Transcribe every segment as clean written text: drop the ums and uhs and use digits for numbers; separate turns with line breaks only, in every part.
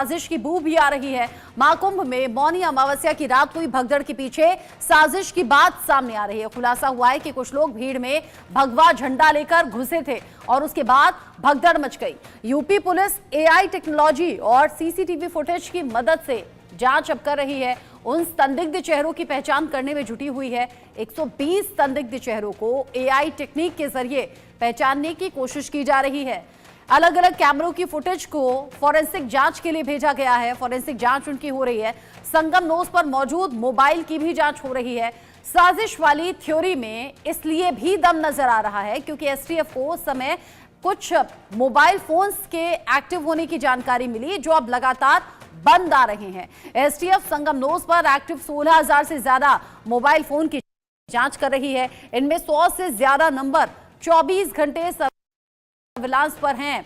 साजिश की बू भी आ रही है। महाकुंभ में मौनी अमावस्या की रात हुई भगदड़ के पीछे साजिश की बात सामने आ रही है। खुलासा हुआ है कि कुछ लोग भीड़ में भगवा झंडा लेकर घुसे थे और उसके बाद भगदड़ मच गई। यूपी पुलिस एआई टेक्नोलॉजी और सीसीटीवी फुटेज की मदद से जांच अब कर रही है। उन संदिग्ध चेहरों की पहचान करने में जुटी हुई है। 120 संदिग्ध चेहरों को एआई टेक्निक के जरिए पहचानने की कोशिश की जा रही है। अलग अलग कैमरों की फुटेज को फॉरेंसिक जांच के लिए भेजा गया है। फॉरेंसिक जांच उनकी हो रही है। संगम नोज पर मौजूद मोबाइल की भी जांच हो रही है। साजिश वाली थ्योरी में इसलिए भी दम नजर आ रहा है क्योंकि एसटीएफ को उस समय कुछ मोबाइल फोन्स के एक्टिव होने की जानकारी मिली जो अब लगातार बंद आ रहे हैं। एसटीएफ संगम नोज पर एक्टिव 16,000 से ज्यादा मोबाइल फोन की जांच कर रही है। इनमें 100 से ज्यादा नंबर 24 घंटे सर्विलांस पर हैं।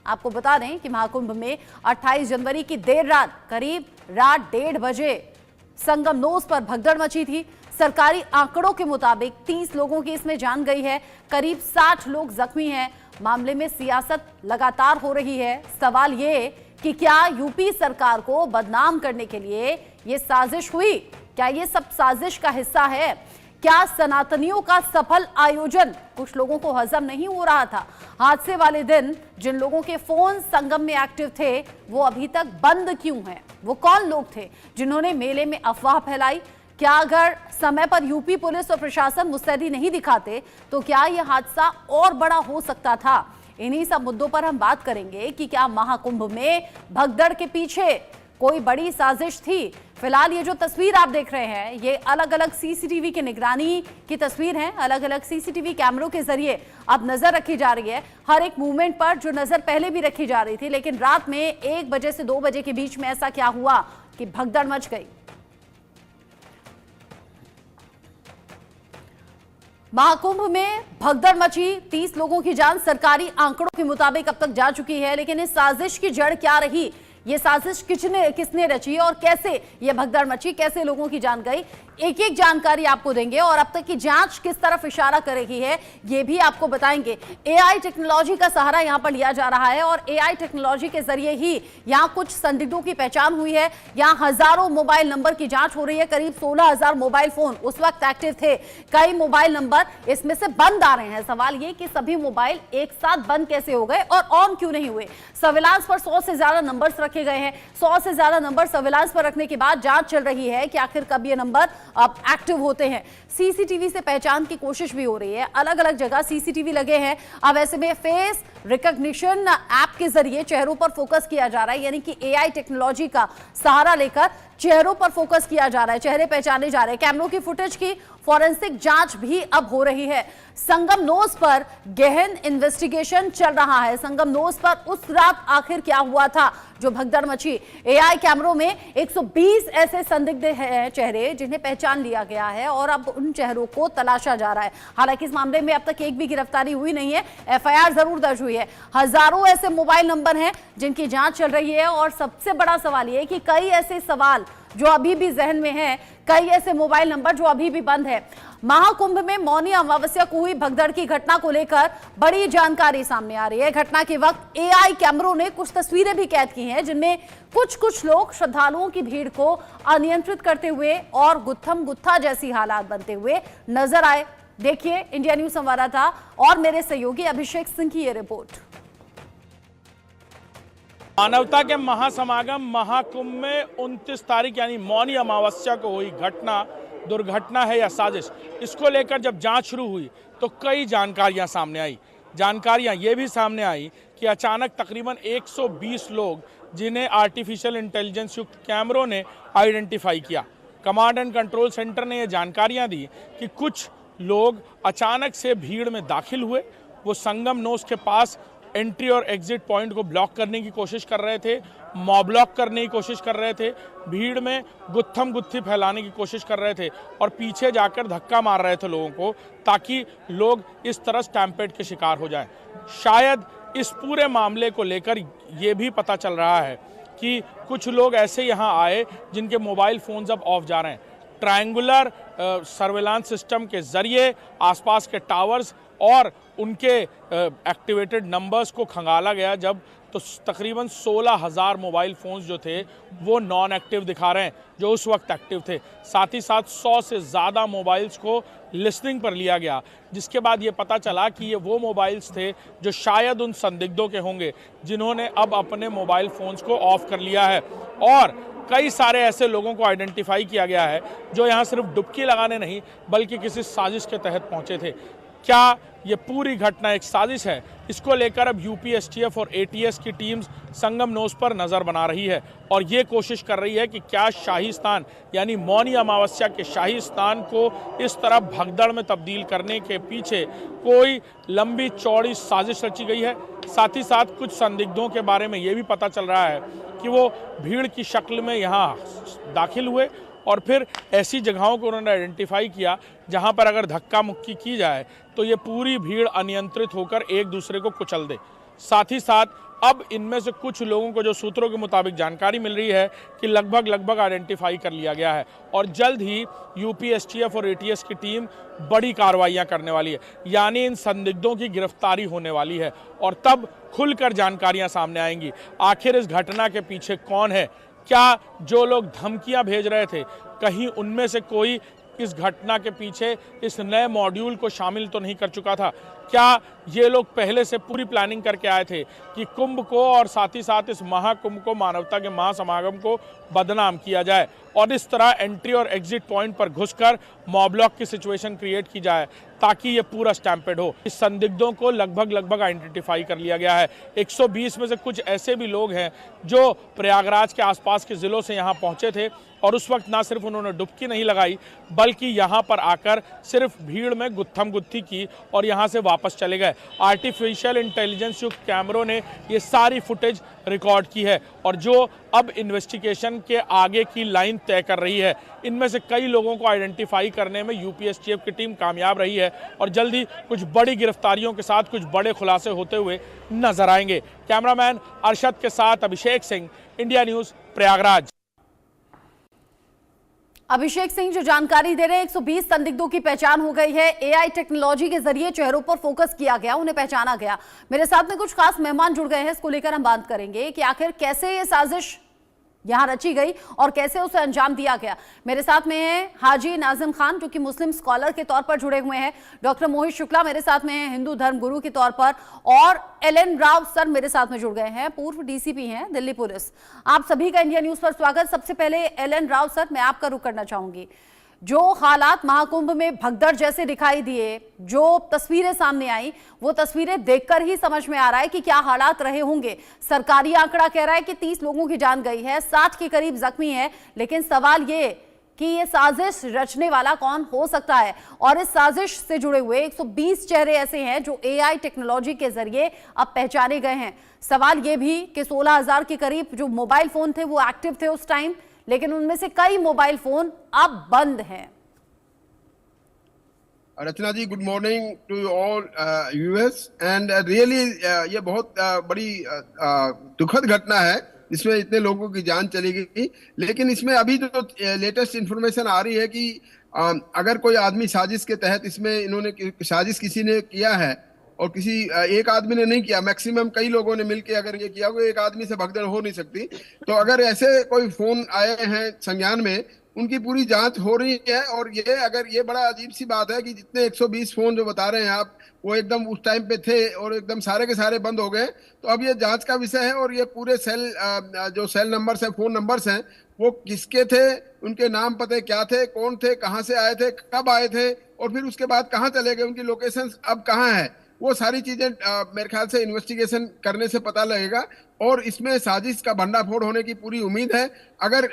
आपको बता दें कि महाकुंभ में 28 जनवरी की देर रात करीब रात 1:30 बजे संगम नोज पर भगदड़ मची थी। सरकारी आंकड़ों के मुताबिक 30 लोगों की इसमें जान गई है। करीब 60 लोग जख्मी हैं। मामले में सियासत लगातार हो रही है। सवाल ये कि क्या यूपी सरकार को बदनाम करने के लिए ये साजिश हुई? क्या ये सब साजिश का हिस्सा है? क्या सनातनियों का सफल आयोजन कुछ लोगों को हजम नहीं हो रहा था? हादसे वाले दिन जिन लोगों के फोन संगम में एक्टिव थे वो अभी तक बंद क्यों हैं? वो कौन लोग थे जिन्होंने मेले में अफवाह फैलाई? क्या अगर समय पर यूपी पुलिस और प्रशासन मुस्तैदी नहीं दिखाते तो क्या यह हादसा और बड़ा हो सकता था? इन्हीं सब मुद्दों पर हम बात करेंगे कि क्या महाकुंभ में भगदड़ के पीछे कोई बड़ी साजिश थी। फिलहाल ये जो तस्वीर आप देख रहे हैं ये अलग अलग सीसीटीवी की निगरानी की तस्वीर है। अलग अलग सीसीटीवी कैमरों के जरिए अब नजर रखी जा रही है हर एक मूवमेंट पर, जो नजर पहले भी रखी जा रही थी। लेकिन रात में 1 बजे से 2 बजे के बीच में ऐसा क्या हुआ कि भगदड़ मच गई? महाकुंभ में भगदड़ मची, 30 लोगों की जान सरकारी आंकड़ों के मुताबिक अब तक जा चुकी है। लेकिन इस साजिश की जड़ क्या रही? ये साजिश किसने रची और कैसे ये भगदड़ मची, कैसे लोगों की जान गई, एक एक जानकारी आपको देंगे और अब तक की जांच किस तरफ इशारा कर रही है ये भी आपको बताएंगे। एआई टेक्नोलॉजी का सहारा यहां पर लिया जा रहा है और एआई टेक्नोलॉजी के जरिए ही यहां कुछ संदिग्धों की पहचान हुई है। यहां हजारों मोबाइल नंबर की जांच हो रही है। करीब 16,000 मोबाइल फोन उस वक्त एक्टिव थे। कई मोबाइल नंबर इसमें से बंद आ रहे हैं। सवाल ये कि सभी मोबाइल एक साथ बंद कैसे हो गए और ऑन क्यों नहीं हुए? सर्विलांस पर 100 से ज्यादा नंबर्स रखे गए हैं। 100 से ज्यादा नंबर सर्विलांस पर रखने के बाद जांच चल रही है कि आखिर कब ये नंबर अब एक्टिव होते हैं। सीसीटीवी से पहचान की कोशिश भी हो रही है। अलग अलग जगह सीसीटीवी लगे हैं। अब ऐसे में फेस रिकॉग्निशन ऐप के जरिए चेहरों पर फोकस किया जा रहा है, यानी कि एआई टेक्नोलॉजी का सहारा लेकर चेहरों पर फोकस किया जा रहा है, चेहरे पहचाने जा रहे हैं। कैमरों की फुटेज की फॉरेंसिक जांच भी अब हो रही है। संगम नोज पर गहन इन्वेस्टिगेशन चल रहा है। संगम नोज पर उस रात आखिर क्या हुआ था जो भगदड़ मची? एआई कैमरों में 120 ऐसे संदिग्ध हैं चेहरे जिन्हें पहचान लिया गया है और अब उन चेहरों को तलाशा जा रहा है। हालांकि इस मामले में अब तक एक भी गिरफ्तारी हुई नहीं है। एफआईआर जरूर दर्ज हुई है। हजारों ऐसे मोबाइल नंबर हैं जिनकी जांच चल रही है और सबसे बड़ा सवाल यह है कि कई ऐसे सवाल जो अभी भी जहन में हैं, कई ऐसे मोबाइल नंबर जो अभी भी बंद है। महाकुंभ में मौनी अमावस्या को हुई भगदड़ की घटना को लेकर बड़ी जानकारी सामने आ रही है। घटना के वक्त एआई कैमरों ने कुछ तस्वीरें भी कैद की हैं जिनमें कुछ लोग श्रद्धालुओं की भीड़ को अनियंत्रित करते हुए और गुत्थम गुत्था जैसी हालात बनते हुए नजर आए। देखिए इंडिया न्यूज संवाददाता और मेरे सहयोगी अभिषेक सिंह की ये रिपोर्ट।
मानवता के महासमागम महाकुंभ में 29 तारीख यानी मौनी अमावस्या को हुई घटना दुर्घटना है या साजिश, इसको लेकर जब जांच शुरू हुई तो कई जानकारियां सामने आई। जानकारियां ये भी सामने आई कि अचानक तकरीबन 120 लोग जिन्हें आर्टिफिशियल इंटेलिजेंस युक्त कैमरों ने आइडेंटिफाई किया। कमांड एंड कंट्रोल सेंटर ने ये जानकारियां दी कि कुछ लोग अचानक से भीड़ में दाखिल हुए। वो संगम नोज के पास एंट्री और एग्जिट पॉइंट को ब्लॉक करने की कोशिश कर रहे थे, मॉब्लॉक करने की कोशिश कर रहे थे, भीड़ में गुत्थम गुत्थी फैलाने की कोशिश कर रहे थे और पीछे जाकर धक्का मार रहे थे लोगों को ताकि लोग इस तरह स्टैम्पेड के शिकार हो जाएं। शायद इस पूरे मामले को लेकर ये भी पता चल रहा है कि कुछ लोग ऐसे यहाँ आए जिनके मोबाइल फोन्स अब ऑफ जा रहे हैं। ट्रायंगुलर सर्वेलांस सिस्टम के जरिए आसपास के टावर्स और उनके एक्टिवेटेड नंबर्स को खंगाला गया जब तो तकरीबन 16,000 मोबाइल फ़ोन्स जो थे वो नॉन एक्टिव दिखा रहे हैं जो उस वक्त एक्टिव थे। साथ ही साथ 100 से ज़्यादा मोबाइल्स को लिस्टिंग पर लिया गया, जिसके बाद ये पता चला कि ये वो मोबाइल्स थे जो शायद उन संदिग्धों के होंगे जिन्होंने अब अपने मोबाइल फ़ोन्स को ऑफ कर लिया है। और कई सारे ऐसे लोगों को आइडेंटिफाई किया गया है जो यहाँ सिर्फ डुबकी लगाने नहीं बल्कि किसी साजिश के तहत पहुँचे थे। क्या ये पूरी घटना एक साजिश है? इसको लेकर अब यूपीएसटीएफ और एटीएस की टीम्स संगम नोस पर नज़र बना रही है और ये कोशिश कर रही है कि क्या शाही स्नान यानी मौनी अमावस्या के शाही स्नान को इस तरह भगदड़ में तब्दील करने के पीछे कोई लंबी चौड़ी साजिश रची गई है। साथ ही साथ कुछ संदिग्धों के बारे में ये भी पता चल रहा है कि वो भीड़ की शक्ल में यहाँ दाखिल हुए और फिर ऐसी जगहों को उन्होंने आइडेंटिफाई किया जहां पर अगर धक्का मुक्की की जाए तो ये पूरी भीड़ अनियंत्रित होकर एक दूसरे को कुचल दे। साथ ही साथ अब इनमें से कुछ लोगों को जो सूत्रों के मुताबिक जानकारी मिल रही है कि लगभग आइडेंटिफाई कर लिया गया है और जल्द ही यूपीएसटीएफ और एटीएस की टीम बड़ी कार्रवाइयां करने वाली है, यानी इन संदिग्धों की गिरफ्तारी होने वाली है और तब खुलकर जानकारियां सामने आएंगी। आखिर इस घटना के पीछे कौन है? क्या जो लोग धमकियां भेज रहे थे कहीं उनमें से कोई इस घटना के पीछे इस नए मॉड्यूल को शामिल तो नहीं कर चुका था? क्या ये लोग पहले से पूरी प्लानिंग करके आए थे कि कुंभ को और साथ ही साथ इस महाकुंभ को, मानवता के महासमागम को बदनाम किया जाए और इस तरह एंट्री और एग्जिट पॉइंट पर घुसकर मॉब ब्लॉक की सिचुएशन क्रिएट की जाए ताकि ये पूरा स्टैम्पेड हो? इस संदिग्धों को लगभग आइडेंटिफाई कर लिया गया है। 120 में से कुछ ऐसे भी लोग हैं जो प्रयागराज के आसपास के ज़िलों से यहाँ पहुँचे थे और उस वक्त ना सिर्फ उन्होंने डुबकी नहीं लगाई बल्कि यहाँ पर आकर सिर्फ भीड़ में गुत्थम गुत्थी की और यहाँ से वापस चले गए। आर्टिफिशियल इंटेलिजेंस युक्त कैमरों ने ये सारी फुटेज रिकॉर्ड की है और जो अब इन्वेस्टिगेशन के आगे की लाइन तय कर रही है। इनमें से कई लोगों को आइडेंटिफाई करने में यूपीएसटीएफ की टीम कामयाब रही है और जल्द ही कुछ बड़ी गिरफ्तारियों के साथ कुछ बड़े खुलासे होते हुए नजर आएंगे। कैमरामैन अरशद के साथ अभिषेक सिंह, इंडिया न्यूज़, प्रयागराज।
अभिषेक सिंह जो जानकारी दे रहे हैं, 120 संदिग्धों की पहचान हो गई है। एआई टेक्नोलॉजी के जरिए चेहरों पर फोकस किया गया, उन्हें पहचाना गया। मेरे साथ में कुछ खास मेहमान जुड़ गए हैं, इसको लेकर हम बात करेंगे कि आखिर कैसे ये साजिश यहां रची गई और कैसे उसे अंजाम दिया गया। मेरे साथ में है हाजी नाजिम खान जो कि मुस्लिम स्कॉलर के तौर पर जुड़े हुए हैं, डॉक्टर मोहित शुक्ला मेरे साथ में है हिंदू धर्म गुरु के तौर पर, और एलन राव सर मेरे साथ में जुड़ गए हैं, पूर्व डीसीपी हैं दिल्ली पुलिस। आप सभी का इंडिया न्यूज पर स्वागत। सबसे पहले एलन राव सर, मैं आपका रुख करना चाहूंगी। जो हालात महाकुंभ में भगदड़ जैसे दिखाई दिए, जो तस्वीरें सामने आई, वो तस्वीरें देखकर ही समझ में आ रहा है कि क्या हालात रहे होंगे। सरकारी आंकड़ा कह रहा है कि 30 लोगों की जान गई है, 60 के करीब जख्मी है, लेकिन सवाल ये कि ये साजिश रचने वाला कौन हो सकता है। और इस साजिश से जुड़े हुए 120 चेहरे ऐसे हैं जो एआई टेक्नोलॉजी के जरिए अब पहचाने गए हैं। सवाल ये भी कि 16,000 के करीब जो मोबाइल फोन थे वो एक्टिव थे उस टाइम, लेकिन उनमें से कई मोबाइल फोन अब बंद हैं।
Rachna ji, good morning to all us and really ये बहुत बड़ी दुखद घटना है इसमें इतने लोगों की जान चली गई। लेकिन इसमें अभी जो लेटेस्ट इंफॉर्मेशन आ रही है कि अगर कोई आदमी साजिश के तहत इसमें इन्होंने साजिश किसी ने किया है और किसी एक आदमी ने नहीं किया, मैक्सिमम कई लोगों ने मिलकर अगर ये किया, वो एक आदमी से भगदड़ हो नहीं सकती। तो अगर ऐसे कोई फोन आए हैं संज्ञान में, उनकी पूरी जांच हो रही है। और ये अगर ये बड़ा अजीब सी बात है कि जितने 120 फोन जो बता रहे हैं आप, वो एकदम उस टाइम पे थे और एकदम सारे के सारे बंद हो गए। तो अब ये जांच का विषय है और ये पूरे सेल जो सेल नंबर्स हैं, फोन नंबर्स हैं, वो किसके थे, उनके नाम पते क्या थे, कौन थे, कहाँ से आए थे, कब आए थे और फिर उसके बाद कहाँ चले गए, उनकी लोकेशन अब कहाँ है, वो सारी चीजें मेरे ख्याल से इन्वेस्टिगेशन करने से पता लगेगा। और इसमें साजिश का भंडाफोड़ होने की पूरी उम्मीद है। अगर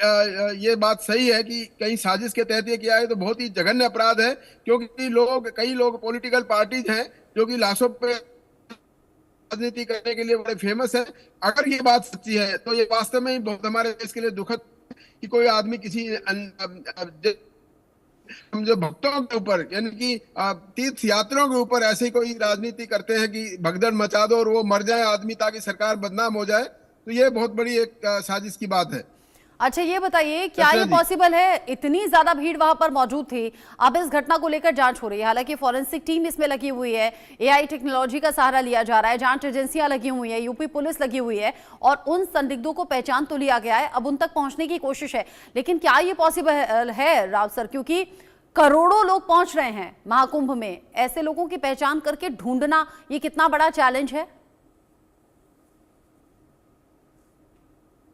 ये बात सही है कि कहीं साजिश के तहत ये किया है तो बहुत ही जघन्य अपराध है, क्योंकि कई लोग पॉलिटिकल पार्टीज हैं जो कि लाशों पे राजनीति करने के लिए बड़े फेमस है। अगर ये बात सच्ची है तो ये वास्तव में बहुत हमारे देश के लिए दुखद कि कोई आदमी किसी हम जो भक्तों के ऊपर यानी कि तीर्थ यात्रियों के ऊपर ऐसी कोई राजनीति करते हैं कि भगदड़ मचा दो और वो मर जाए आदमी ताकि सरकार बदनाम हो जाए, तो ये बहुत बड़ी एक साजिश की बात है।
अच्छा ये बताइए, क्या
अच्छा
ये
जी।
पॉसिबल है? इतनी ज्यादा भीड़ वहां पर मौजूद थी, अब इस घटना को लेकर जांच हो रही है, हालांकि फॉरेंसिक टीम इसमें लगी हुई है, एआई टेक्नोलॉजी का सहारा लिया जा रहा है, जांच एजेंसियां लगी हुई है, यूपी पुलिस लगी हुई है और उन संदिग्धों को पहचान तो लिया गया है, अब उन तक पहुंचने की कोशिश है। लेकिन क्या ये पॉसिबल है राव सर, क्योंकि करोड़ों लोग पहुंच रहे हैं महाकुंभ में, ऐसे लोगों की पहचान करके ढूंढना ये कितना बड़ा चैलेंज है?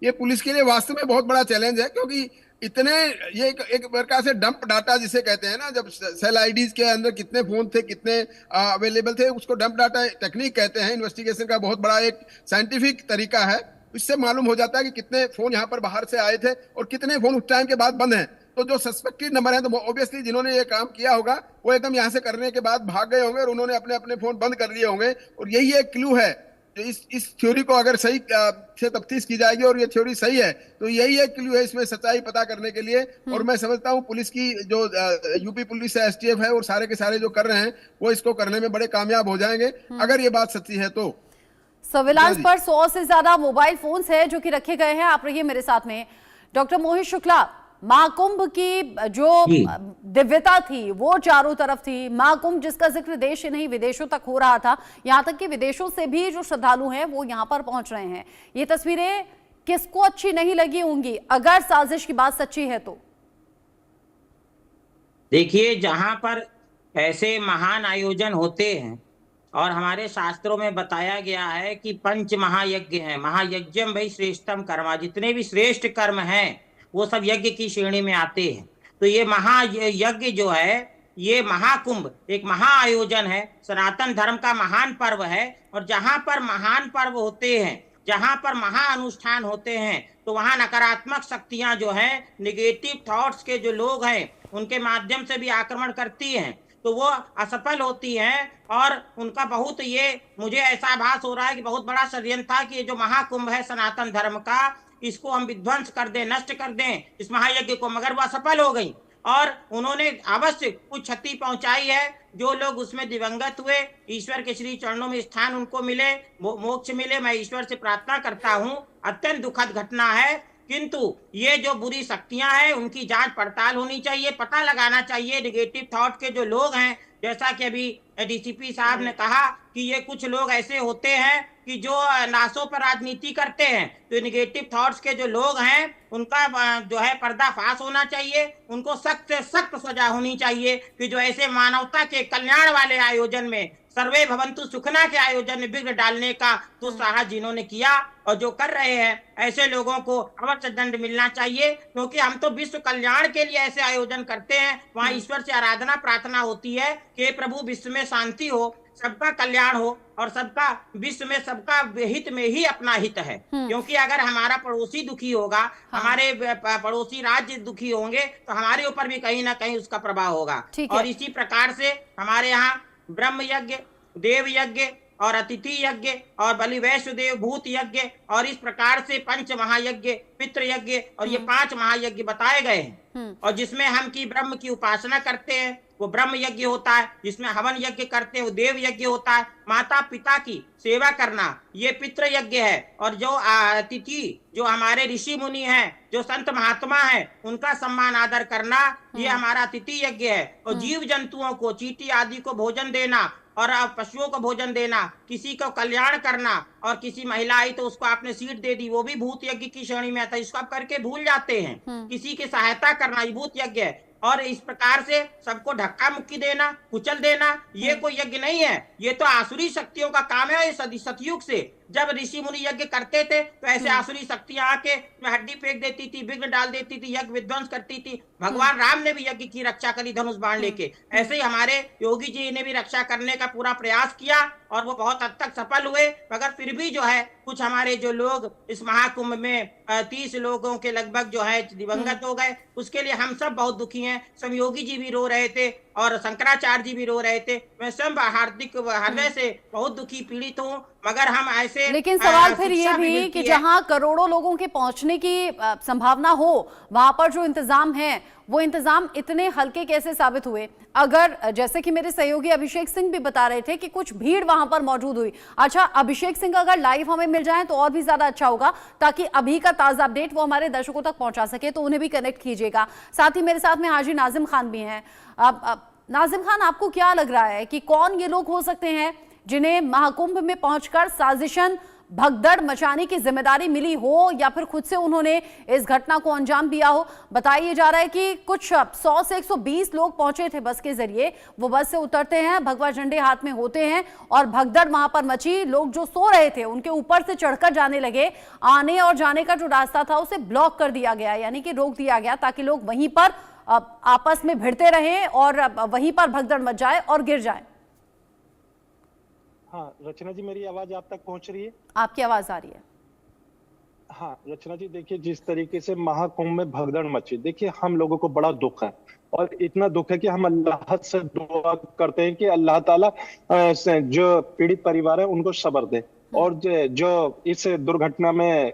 ये पुलिस के लिए वास्तव में बहुत बड़ा चैलेंज है, क्योंकि इतने ये एक प्रकार से डंप डाटा जिसे कहते हैं ना, जब सेल आईडीज के अंदर कितने फोन थे, कितने अवेलेबल थे, उसको डंप डाटा टेक्निक कहते हैं। इन्वेस्टिगेशन का बहुत बड़ा एक साइंटिफिक तरीका है। इससे मालूम हो जाता है कि कितने फोन यहाँ पर बाहर से आए थे और कितने फोन उस टाइम के बाद बंद हैं। तो जो सस्पेक्टेड नंबर है, तो ऑब्वियसली जिन्होंने ये काम किया होगा वो एकदम यहाँ से करने के बाद भाग गए होंगे और उन्होंने अपने अपने फोन बंद कर लिए होंगे। और यही एक क्लू है। इस थ्योरी को अगर सही से तफ्तीश की जाएगी और ये थ्योरी सही है, तो यही एक क्लू है इसमें सच्चाई पता करने के लिए। और मैं समझता हूँ पुलिस की जो यूपी पुलिस है, एसटीएफ है, और सारे के सारे जो कर रहे हैं वो इसको करने में बड़े कामयाब हो जाएंगे, अगर ये बात सच्ची है तो।
सर्विलांस पर 100 से ज्यादा मोबाइल फोन्स है जो कि रखे गए हैं। आप रहिए मेरे साथ में। डॉक्टर मोहित शुक्ला, महाकुंभ की जो दिव्यता थी वो चारों तरफ थी, महाकुंभ जिसका जिक्र देश ही नहीं विदेशों तक हो रहा था, यहां तक कि विदेशों से भी जो श्रद्धालु हैं वो यहां पर पहुंच रहे हैं। ये तस्वीरें किसको अच्छी नहीं लगी होंगी अगर साजिश की बात सच्ची है तो?
देखिए, जहां पर ऐसे महान आयोजन होते हैं और हमारे शास्त्रों में बताया गया है कि पंच महायज्ञ हैं, महायज्ञम भाई श्रेष्ठम कर्मा, जितने भी श्रेष्ठ कर्म हैं वो सब यज्ञ की श्रेणी में आते हैं। तो ये महायज्ञ जो है, ये महाकुंभ एक महाआयोजन है, सनातन धर्म का महान पर्व है। और जहां पर महान पर्व होते हैं, जहां पर महाअनुष्ठान होते हैं, तो वहां नकारात्मक शक्तियां जो हैं, निगेटिव थॉट्स के जो लोग हैं, उनके माध्यम से भी आक्रमण करती हैं, तो वो असफल होती हैं। और उनका बहुत, ये मुझे ऐसा आभास हो रहा है कि बहुत बड़ा षड्यंत्र था कि ये जो महाकुंभ है सनातन धर्म का, इसको हम विध्वंस कर दें, नष्ट कर दें इस महायज्ञ को, मगर वह सफल हो गई और उन्होंने अवश्य कुछ क्षति पहुंचाई है। जो लोग उसमें दिवंगत हुए, ईश्वर के श्री चरणों में स्थान उनको मिले, मोक्ष मिले, मैं ईश्वर से प्रार्थना करता हूं। अत्यंत दुखद घटना है, किंतु ये जो बुरी शक्तियां हैं उनकी जांच पड़ताल होनी चाहिए, पता लगाना चाहिए निगेटिव थॉट के जो लोग हैं। जैसा कि अभी डीसीपी साहब ने कहा कि ये कुछ लोग ऐसे होते हैं कि जो नासों पर राजनीति करते हैं, तो निगेटिव थॉट्स के जो लोग हैं उनका जो है पर्दाफाश होना चाहिए, उनको सख्त से सख्त सजा होनी चाहिए कि जो ऐसे मानवता के कल्याण वाले आयोजन में, सर्वे भवंतु सुखना के आयोजन में विघ्न डालने का दुस्साहस जिन्होंने किया और जो कर रहे हैं, ऐसे लोगों को अवश्य दंड मिलना चाहिए। क्योंकि हम तो विश्व कल्याण के लिए ऐसे आयोजन करते हैं, वहां ईश्वर से आराधना प्रार्थना होती है कि प्रभु विश्व में शांति हो, सबका कल्याण हो और सबका विश्व में सबका हित में ही अपना हित है। क्योंकि अगर हमारा पड़ोसी दुखी होगा, हमारे पड़ोसी राज्य दुखी होंगे, तो हमारे ऊपर भी कहीं ना कहीं उसका प्रभाव होगा। और इसी प्रकार से हमारे यहाँ ब्रह्म यज्ञ, देव यज्ञ और अतिथि यज्ञ और बलि वैष्णदेव भूत यज्ञ, और इस प्रकार से पंच महायज्ञ, पितृ यज्ञ और ये 5 महायज्ञ बताए गए हैं। और जिसमें हम की ब्रह्म की उपासना करते हैं वो ब्रह्म यज्ञ होता है, जिसमें हवन यज्ञ करते हैं वो देव यज्ञ होता है, माता पिता की सेवा करना ये पितृ यज्ञ है। और जो अतिथि, जो हमारे ऋषि मुनि हैं, जो संत महात्मा हैं, उनका सम्मान आदर करना ये हमारा अतिथि यज्ञ है। और जीव जंतुओं को, चींटी आदि को भोजन देना और पशुओं को भोजन देना, किसी को कल्याण करना, और किसी महिला आई तो उसको आपने सीट दे दी, वो भी भूत यज्ञ की श्रेणी में आता है। इसको आप करके भूल जाते हैं। किसी की सहायता करना ये भूत यज्ञ है। और इस प्रकार से सबको धक्का मुक्की देना, कुचल देना, ये कोई यज्ञ नहीं है, ये तो आसुरी शक्तियों का काम है। सतयुग से जब ऋषि मुनि यज्ञ करते थे तो ऐसे आसुरी शक्तियां आके हड्डी फेंक देती थी, विघ्न डाल देती थी, यज्ञ विध्वंस करती थी। भगवान राम ने भी यज्ञ की रक्षा करी धनुष बाण लेके, ऐसे ही हमारे योगी जी ने भी रक्षा करने का पूरा प्रयास किया और वो बहुत हद तक सफल हुए। मगर फिर भी जो है कुछ हमारे जो लोग इस महाकुंभ में 30 लोगों के लगभग जो है दिवंगत हो गए, उसके लिए हम सब बहुत दुखी हैं। स्वयं योगी जी भी रो रहे थे और शंकराचार्य जी भी रो रहे थे। मैं स्वयं हार्दिक हृदय से बहुत दुखी पीड़ित हूँ। मगर हम ऐसे से
लेकिन सवाल फिर ये
शिक्षा
भी
मिलती
कि
है।
जहां करोड़ों लोगों के पहुंचने की संभावना हो, वहां पर जो इंतजाम है वो इंतजाम इतने हल्के कैसे साबित हुए? अगर जैसे कि मेरे सहयोगी अभिषेक सिंह भी बता रहे थे कि कुछ भीड़ वहां पर मौजूद हुई। अच्छा, अभिषेक सिंह अगर लाइव हमें मिल जाए तो और भी ज्यादा अच्छा होगा, ताकि अभी का ताजा अपडेट वो हमारे दर्शकों तक पहुंचा सके, तो उन्हें भी कनेक्ट कीजिएगा। साथ ही मेरे साथ में हाजी नाजिम खान भी हैं। अब नाजिम खान, आपको क्या लग रहा है कि कौन ये लोग हो सकते हैं जिन्हें महाकुंभ में पहुंचकर साजिशन भगदड़ मचाने की जिम्मेदारी मिली हो, या फिर खुद से उन्होंने इस घटना को अंजाम दिया हो? बताया जा रहा है कि कुछ 100 से 120 लोग पहुंचे थे बस के जरिए। वो बस से उतरते हैं, भगवा झंडे हाथ में होते हैं और भगदड़ वहां पर मची। लोग जो सो रहे थे उनके ऊपर से चढ़कर जाने लगे। आने और जाने का जो रास्ता था उसे ब्लॉक कर दिया गया, यानी कि रोक दिया गया, ताकि लोग वहीं पर आपस में भिड़ते रहें और वहीं पर भगदड़ मच जाए और गिर जाए।
हाँ रचना जी, मेरी आवाज आप तक पहुंच रही है?
आपकी आवाज आ रही है।
हाँ रचना जी, देखिए जिस तरीके से महाकुंभ में भगदड़ मची, देखिए हम लोगों को बड़ा दुख है, और इतना दुख है कि हम अल्लाह से दुआ करते हैं कि अल्लाह ताला जो पीड़ित परिवार है उनको सब्र दे, और जो इस दुर्घटना में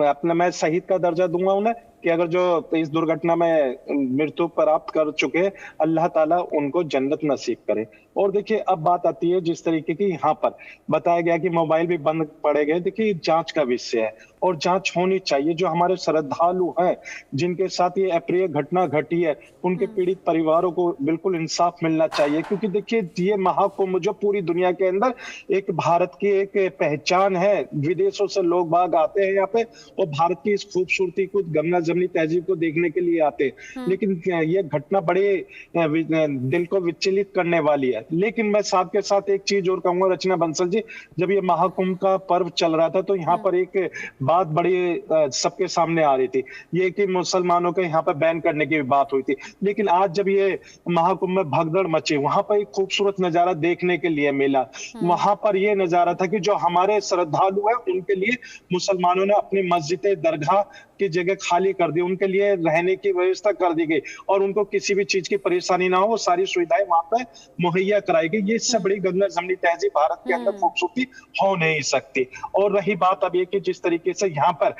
अपना मैं शहीद का दर्जा दूंगा उन्हें, कि अगर जो इस दुर्घटना में मृत्यु प्राप्त कर चुके हैं, अल्लाह ताला उनको जन्नत नसीब करे। और देखिए अब बात आती है जिस तरीके की यहाँ पर बताया गया कि मोबाइल भी बंद पड़े गए, देखिए जांच का विषय है और जांच होनी चाहिए। जो हमारे श्रद्धालु हैं जिनके साथ ये अप्रिय घटना घटी है, उनके पीड़ित परिवारों को बिल्कुल इंसाफ मिलना चाहिए, क्योंकि देखिए ये महाकुंभ जो पूरी दुनिया के अंदर एक भारत की एक पहचान है। विदेशों से लोग बाग आते हैं यहाँ पे और भारत की इस खूबसूरती को, गंगा जमनी तहजीब को देखने के लिए आते हैं, लेकिन ये घटना बड़े दिल को विचलित करने वाली है। लेकिन मैं साथ के साथ एक चीज और कहूंगा रचना बंसल जी, जब ये महाकुंभ का पर्व चल रहा था तो यहाँ पर एक बात बड़ी सबके सामने आ रही थी, ये कि मुसलमानों को यहाँ पर बैन करने की बात हुई थी। लेकिन आज जब ये महाकुंभ में भगदड़ मची, वहां पर एक खूबसूरत नजारा देखने के लिए मिला। वहां पर ये नजारा था कि जो हमारे श्रद्धालु है उनके लिए मुसलमानों ने अपनी मस्जिदें, दरगाह की जगह खाली कर दी, उनके लिए रहने की व्यवस्था कर दी गई और उनको किसी भी चीज की परेशानी ना हो, वो सारी सुविधाएं वहां पर मुहैया कराई गई। ये इससे बड़ी गंगा जमनी तहजीब भारत के अंदर खूबसूरती हो नहीं सकती। और रही बात अब ये कि जिस तरीके से यहाँ पर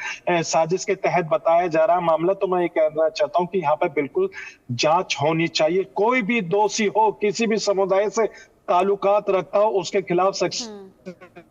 साजिश के तहत बताया जा रहा मामला, तो मैं ये कहना चाहता हूँ कि यहाँ पर बिल्कुल जांच होनी चाहिए। कोई भी दोषी हो, किसी भी समुदाय से ताल्लुकात रखता हो, उसके खिलाफ सख्त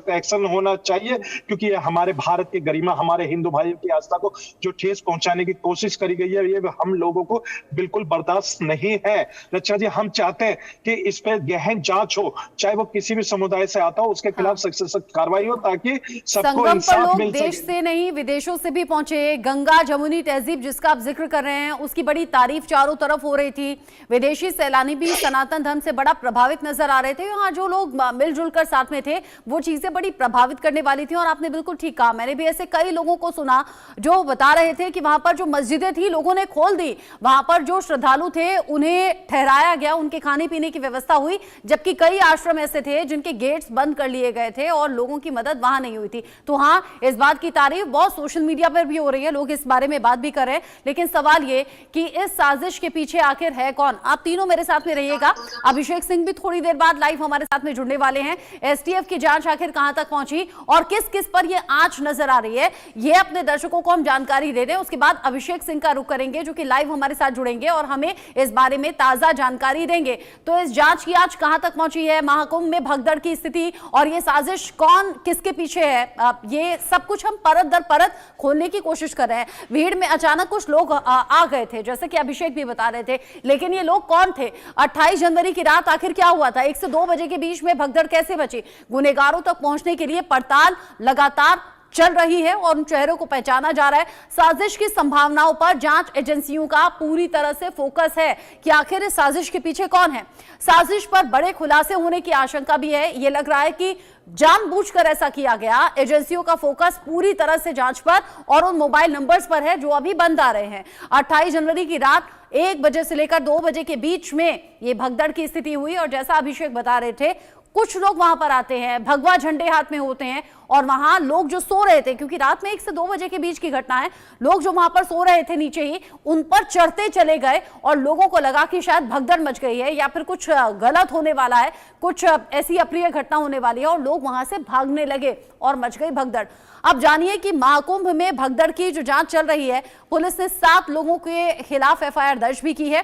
एक्शन होना चाहिए, क्योंकि ये हमारे भारत की गरिमा, हमारे हिंदू भाइयों की आस्था को जो ठेस पहुंचाने की कोशिश करी गई है, ये हम लोगों को बिल्कुल बर्दाश्त नहीं है। रचना जी, हम चाहते हैं कि इस पर गहन जांच हो, चाहे वो किसी भी समुदाय से आता हो, उसके खिलाफ सख्त से सख्त कार्रवाई हो, ताकि सबको इंसाफ मिल सके।
देश से नहीं विदेशों से भी पहुंचे। गंगा जमुनी तहजीब जिसका आप जिक्र कर रहे हैं, उसकी बड़ी तारीफ चारों तरफ हो रही थी। विदेशी सैलानी भी सनातन धर्म से बड़ा प्रभावित नजर आ रहे थे। यहाँ जो लोग मिलजुल कर साथ में थे, वो चीजें बड़ी प्रभावित करने वाली थी। और आपने बिल्कुल ठीक कहा, मैंने भी ऐसे कई लोगों को सुना जो बता रहे थे कि वहां पर जो मस्जिदें थी लोगों ने खोल दी, वहां पर जो श्रद्धालु थे उन्हें ठहराया गया, उनके खाने पीने की व्यवस्था हुई, जबकि कई आश्रम ऐसे थे जिनके गेट्स बंद कर लिए गए थे और लोगों की मदद वहां नहीं हुई थी। तो हाँ, इस बात की तारीफ बहुत सोशल मीडिया पर भी हो रही है, लोग इस बारे में बात भी कर रहे हैं। लेकिन सवाल ये कि इस साजिश के पीछे आखिर है कौन? आप तीनों मेरे साथ में रहिएगा। अभिषेक सिंह भी थोड़ी देर बाद लाइव हमारे साथ में जुड़ने वाले हैं। एसटीएफ की जांच आखिर कहां तक पहुंची और किस किस पर यह आंच नजर आ रही है, यह अपने दर्शकों को हम जानकारी दे रहे हैं। उसके बाद अभिषेक सिंह का रुख करेंगे जो कि लाइव हमारे साथ जुड़ेंगे और हमें इस बारे में ताजा जानकारी देंगे। तो इस जांच की आंच कहां तक पहुंची है, महाकुंभ में भगदड़ की स्थिति और यह साजिश कौन किसके पीछे है, ये सब कुछ हम परत दर परत खोलने की कोशिश कर रहे हैं। भीड़ में अचानक कुछ लोग आ गए थे, जैसे कि अभिषेक भी बता रहे थे, लेकिन ये लोग कौन थे? 28 जनवरी की रात आखिर क्या हुआ था? 1 से 2 बजे के बीच में भगदड़ कैसे बची? गुनहगारों तक पहुंचने के लिए पड़ताल लगातार चल रही है और उन चेहरों को पहचाना जा रहा है। साजिश की संभावनाओं पर जांच एजेंसियों का पूरी तरह से फोकस है कि आखिर इस साजिश के पीछे कौन है। साजिश पर बड़े खुलासे होने की आशंका भी है। यह लग रहा है कि जानबूझकर ऐसा किया गया। एजेंसियों का फोकस पूरी तरह से जांच पर और उन मोबाइल नंबर्स पर है जो अभी बंद आ रहे हैं। 28 जनवरी की रात 1 बजे से लेकर 2 बजे के बीच में यह भगदड़ की स्थिति हुई और जैसा अभिषेक बता रहे थे, कुछ लोग वहां पर आते हैं, भगवा झंडे हाथ में होते हैं, और वहां लोग जो सो रहे थे, क्योंकि रात में 1 से 2 बजे के बीच की घटना है, लोग जो वहां पर सो रहे थे नीचे ही, उन पर चढ़ते चले गए और लोगों को लगा कि शायद भगदड़ मच गई है या फिर कुछ गलत होने वाला है, कुछ ऐसी अप्रिय घटना होने वाली है, और लोग वहां से भागने लगे और मच गई भगदड़। अब जानिए कि महाकुंभ में भगदड़ की जो जांच चल रही है, पुलिस ने 7 लोगों के खिलाफ एफआईआर दर्ज भी की है,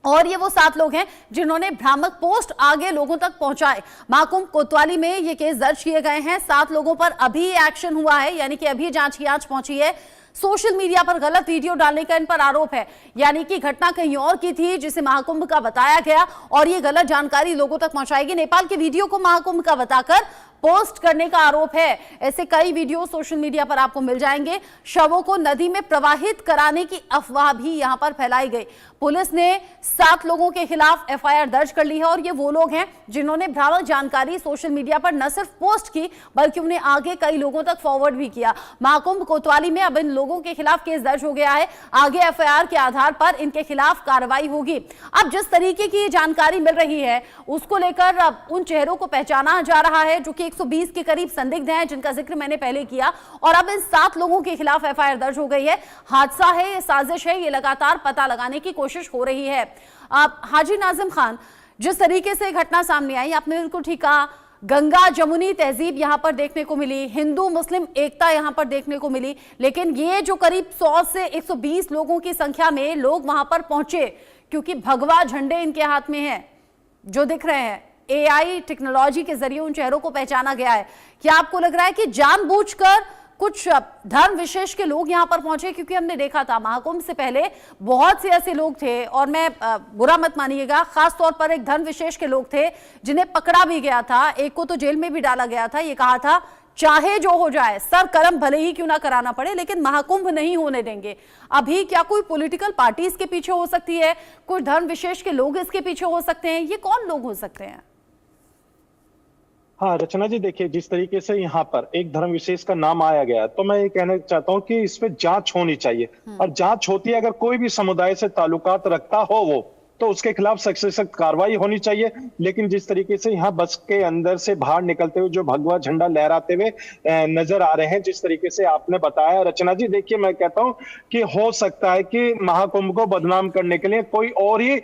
और ये वो 7 लोग हैं जिन्होंने भ्रामक पोस्ट आगे लोगों तक पहुंचाए। महाकुंभ कोतवाली में ये केस दर्ज किए गए हैं। 7 लोगों पर अभी एक्शन हुआ है, यानी कि अभी जांच की आंच पहुंची है। सोशल मीडिया पर गलत वीडियो डालने का इन पर आरोप है, यानी कि घटना कहीं और की थी जिसे महाकुंभ का बताया गया, और ये गलत जानकारी लोगों तक पहुंचाएगी। नेपाल के वीडियो को महाकुंभ का बताकर पोस्ट करने का आरोप है। ऐसे कई वीडियो सोशल मीडिया पर आपको मिल जाएंगे। शवों को नदी में प्रवाहित कराने की अफवाह भी यहां पर फैलाई गई। पुलिस ने 7 लोगों के खिलाफ एफआईआर दर्ज कर ली है, और ये वो लोग हैं जिन्होंने भ्रामक जानकारी सोशल मीडिया पर न सिर्फ पोस्ट की, बल्कि उन्हें आगे कई लोगों तक फॉरवर्ड भी किया। महाकुंभ कोतवाली में अब इन लोगों के खिलाफ केस दर्ज हो गया है। आगे एफआईआर के आधार पर इनके खिलाफ कार्रवाई होगी। अब जिस तरीके की जानकारी मिल रही है, उसको लेकर अब उन चेहरों को पहचाना जा रहा है जो कि 120 के करीब संदिग्ध हैं, जिनका जिक्र मैंने पहले किया, और अब इन 7 लोगों के खिलाफ एफआईआर दर्ज हो गई है। हादसा है, ये साजिश है, ये लगातार पता लगाने की कोशिश हो रही है। हाजी नाजिम खान, जिस तरीके से घटना सामने आई, आपने बिल्कुल ठीक कहा, गंगा जमुनी तहजीब यहां पर देखने को मिली, हिंदू मुस्लिम एकता यहां पर देखने को मिली, लेकिन ये जो करीब 100 से 120 लोगों की संख्या में लोग वहां पर पहुंचे, क्योंकि भगवा झंडे इनके हाथ में हैं जो दिख रहे हैं। एआई टेक्नोलॉजी के जरिए उन चेहरों को पहचाना गया है। क्या आपको लग रहा है कि जानबूझकर कुछ धर्म विशेष के लोग यहां पर पहुंचे? क्योंकि हमने देखा था महाकुंभ से पहले बहुत से ऐसे लोग थे, और मैं बुरा मत मानिएगा, खास तौर पर एक धर्म विशेष के लोग थे जिन्हें पकड़ा भी गया था, एक को तो जेल में भी डाला गया था। ये कहा था चाहे जो हो जाए, सर कर्म भले ही क्यों ना कराना पड़े, लेकिन महाकुंभ नहीं होने देंगे। अभी क्या कोई पॉलिटिकल पार्टी इसके पीछे हो सकती है? कोई धर्म विशेष के लोग इसके पीछे हो सकते हैं? ये कौन लोग हो सकते हैं?
हाँ रचना जी, देखिए जिस तरीके से यहाँ पर एक धर्म विशेष का नाम आया गया, तो मैं ये कहना चाहता हूँ कि इस पे जांच होनी चाहिए, और जांच होती है अगर कोई भी समुदाय से ताल्लुकात रखता हो वो, तो उसके खिलाफ सख्त से सख्त कार्रवाई होनी चाहिए। लेकिन जिस तरीके से यहाँ बस के अंदर से बाहर निकलते हुए जो भगवा झंडा लहराते हुए नजर आ रहे हैं, जिस तरीके से आपने बताया रचना जी, देखिए मैं कहता हूँ कि हो सकता है कि महाकुंभ को बदनाम करने के लिए कोई और ही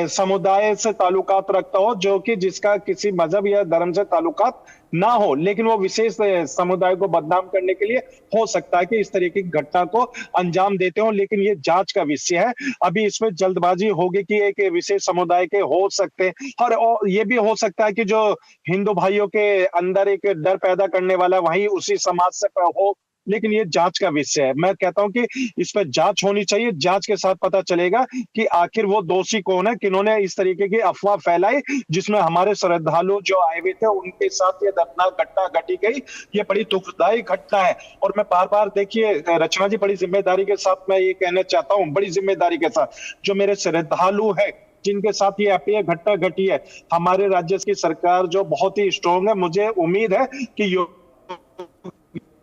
समुदाय से ताल्लुकात रखता हो, जो कि जिसका किसी मजहब या धर्म से ताल्लुकात ना हो, लेकिन वो विशेष समुदाय को बदनाम करने के लिए हो सकता है कि इस तरीके की घटना को अंजाम देते हो। लेकिन ये जांच का विषय है, अभी इसमें जल्दबाजी होगी कि एक विशेष समुदाय के हो सकते हैं, और ये भी हो सकता है कि जो हिंदू भाइयों के अंदर एक डर पैदा करने वाला वही उसी समाज से हो, लेकिन ये जांच का विषय है। मैं कहता हूं कि इस पर जांच होनी चाहिए, जांच के साथ पता चलेगा कि आखिर वो दोषी कौन है, किन्होंने इस तरीके की अफवाह फैलाई जिसमें हमारे श्रद्धालु जो आए हुए थे उनके साथ ये दर्दनाक घटना घटी गई। ये बड़ी दुखदायी घटना है, और मैं बार बार देखिए रचना जी, बड़ी जिम्मेदारी के साथ मैं ये कहना चाहता हूँ, बड़ी जिम्मेदारी के साथ, जो मेरे श्रद्धालु है जिनके साथ ये अप्रिय घटना घटी है, हमारे राज्य की सरकार जो बहुत ही स्ट्रॉन्ग है, मुझे उम्मीद है कि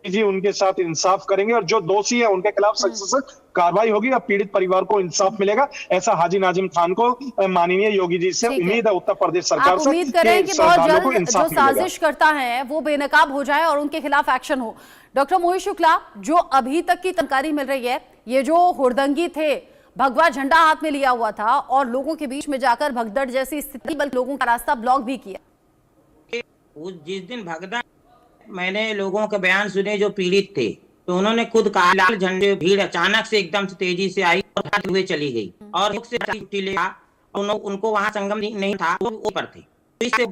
जी उनके साथ इंसाफ करेंगे, और जो दोषी है उनके खिलाफ सख्त से सख्त कार्रवाई होगी, और पीड़ित परिवार को इंसाफ मिलेगा। ऐसा हाजी नाजिम खान को माननीय योगी जी से उम्मीद है, उत्तर प्रदेश सरकार से।
उम्मीद करें कि बहुत जल्द जो साजिश करता है वो बेनकाब हो जाए और उनके खिलाफ एक्शन हो। डॉक्टर मोहित शुक्ला, जो अभी तक की जानकारी मिल रही है, ये जो हुड़दंगी थे, भगवा झंडा हाथ में लिया हुआ था और लोगों के बीच में जाकर भगदड़ जैसी स्थिति, बल्कि लोगों का रास्ता ब्लॉक भी किया।
जिस दिन भगदड़, मैंने लोगों के बयान सुने जो पीड़ित थे, तो उन्होंने खुद कहा लाल झंडे भीड़ अचानक से एकदम से तेजी से आई और भागते हुए चली गई, और उनको वहां संगम नहीं था, वो ऊपर थे। तो इससे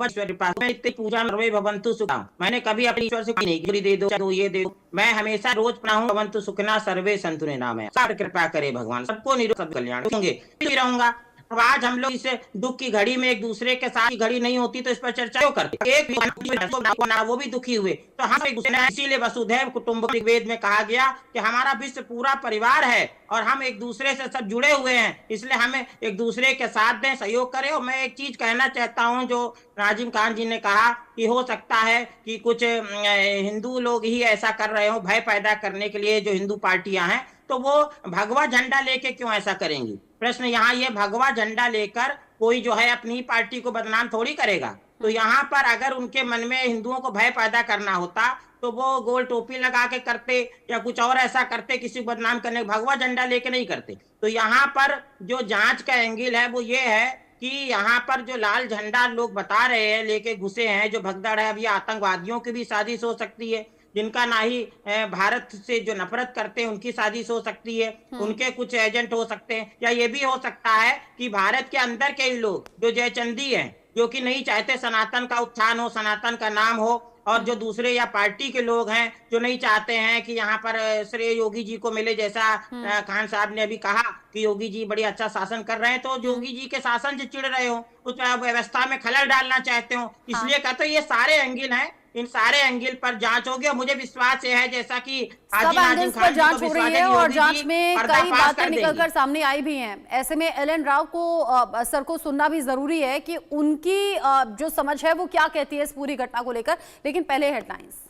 पूजा भवंतु सुखम, मैंने कभी अपने ईश्वर से नहीं दे दो ये दे दो, मैं हमेशा रोज पढ़ाऊं भवंतु सुखना सर्वे संतु नाम है, कृपा करे भगवान, सबको निरोग कल्याण रहूंगा। अब आज हम लोग इस दुख की घड़ी में एक दूसरे के साथ घड़ी नहीं होती तो इस पर चर्चा क्यों करते? एक भी वो भी दुखी हुए, तो हम एक दूसरे, इसीलिए वसुधैव कुटुंबकम वेद में कहा गया कि हमारा विश्व पूरा परिवार है और हम एक दूसरे से सब जुड़े हुए हैं, इसलिए हमें एक दूसरे के साथ दें, सहयोग करें। और मैं एक चीज कहना चाहता हूं, जो नाजिम खान जी ने कहा कि हो सकता है कि कुछ हिंदू लोग ही ऐसा कर रहे हो भय पैदा करने के लिए, जो हिंदू पार्टियां हैं, तो वो भगवा झंडा लेके क्यों ऐसा करेंगी? प्रश्न यहाँ ये, भगवा झंडा लेकर कोई जो है अपनी पार्टी को बदनाम थोड़ी करेगा। तो यहाँ पर अगर उनके मन में हिंदुओं को भय पैदा करना होता तो वो गोल टोपी लगा के करते या कुछ और ऐसा करते, किसी को बदनाम करने, भगवा झंडा लेके नहीं करते। तो यहाँ पर जो जांच का एंगल है वो ये है कि यहाँ पर जो लाल झंडा लोग बता रहे हैं लेके घुसे हैं, जो भगदड़ है, अब ये आतंकवादियों की भी साजिश हो सकती है, जिनका ना ही भारत से जो नफरत करते हैं उनकी साजिश हो सकती है, उनके कुछ एजेंट हो सकते हैं, या ये भी हो सकता है कि भारत के अंदर के ही लोग जो जयचंदी हैं, जो कि नहीं चाहते सनातन का उत्थान हो, सनातन का नाम हो, और जो दूसरे या पार्टी के लोग हैं जो नहीं चाहते हैं कि यहाँ पर श्रेय योगी जी को मिले, जैसा खान साहब ने अभी कहा कि योगी जी बड़ी अच्छा शासन कर रहे हैं, तो योगी जी के शासन से चिढ़ रहे हो, उस व्यवस्था में खलल डालना चाहते हो, इसलिए कहते हो ये सारे एंगल हैं, इन सारे एंगल पर जांच होगी। और मुझे विश्वास है जैसा कि
सब एंगल्स पर जांच हो रही है और जांच में कई बातें निकलकर सामने आई भी हैं। ऐसे में एल.एन. राव को सर को सुनना भी जरूरी है कि उनकी जो समझ है वो क्या कहती है इस पूरी घटना को लेकर। लेकिन पहले हेडलाइंस।